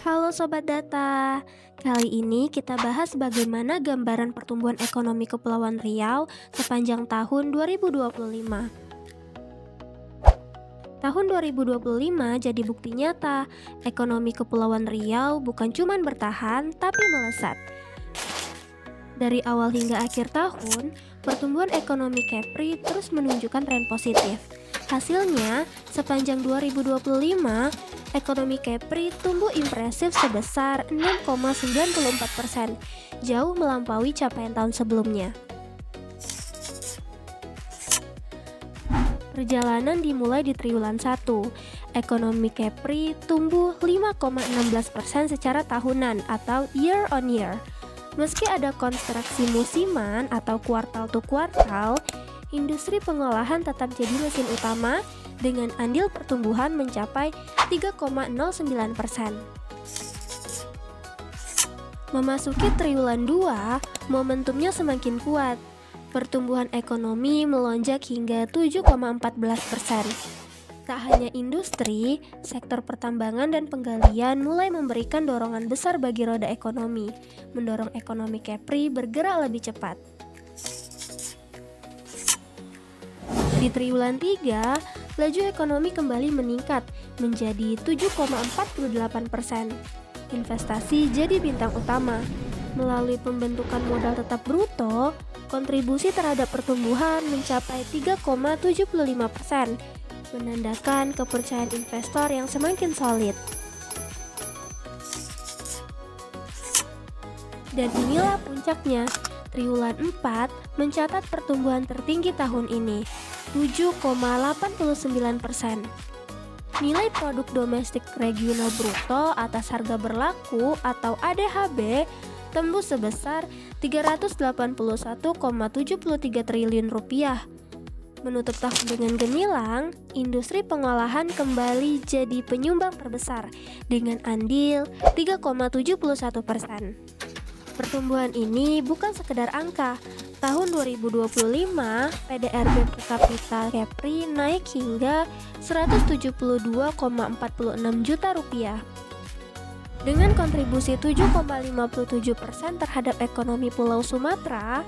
Halo Sobat Data, kali ini kita bahas bagaimana gambaran pertumbuhan ekonomi Kepulauan Riau sepanjang tahun 2025. Tahun 2025 jadi bukti nyata, ekonomi Kepulauan Riau bukan cuma bertahan, tapi melesat. Dari awal hingga akhir tahun, pertumbuhan ekonomi Kepri terus menunjukkan tren positif. Hasilnya, sepanjang 2025, ekonomi Kepri tumbuh impresif sebesar 6,94%, jauh melampaui capaian tahun sebelumnya. Perjalanan dimulai di triwulan 1. Ekonomi Kepri tumbuh 5,16% secara tahunan atau year on year. Meski ada kontraksi musiman atau kuartal to kuartal, industri pengolahan tetap jadi mesin utama dengan andil pertumbuhan mencapai 3,09%. Memasuki triwulan 2, momentumnya semakin kuat. Pertumbuhan ekonomi melonjak hingga 7,14%. Tak hanya industri, sektor pertambangan dan penggalian mulai memberikan dorongan besar bagi roda ekonomi, mendorong ekonomi Kepri bergerak lebih cepat. Di triwulan 3, laju ekonomi kembali meningkat menjadi 7,48%. Investasi jadi bintang utama. Melalui pembentukan modal tetap bruto, kontribusi terhadap pertumbuhan mencapai 3,75%, menandakan kepercayaan investor yang semakin solid. Dan inilah puncaknya, triwulan 4 mencatat pertumbuhan tertinggi tahun ini, 7,89%. Nilai produk domestik regional bruto atas harga berlaku atau ADHB tembus sebesar 381,73 triliun rupiah. Menutup tahun dengan gemilang, industri pengolahan kembali jadi penyumbang terbesar dengan andil 3,71%. Pertumbuhan ini bukan sekedar angka. Tahun 2025, PDRB per kapita Kepri naik hingga 172,46 juta rupiah. Dengan kontribusi 7,57% terhadap ekonomi Pulau Sumatera,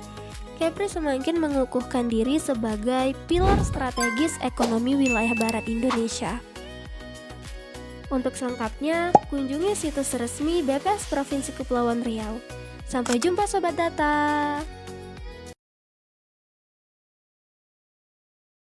Kepri semakin mengukuhkan diri sebagai pilar strategis ekonomi wilayah barat Indonesia. Untuk selengkapnya, kunjungi situs resmi BPS Provinsi Kepulauan Riau. Sampai jumpa Sobat Data!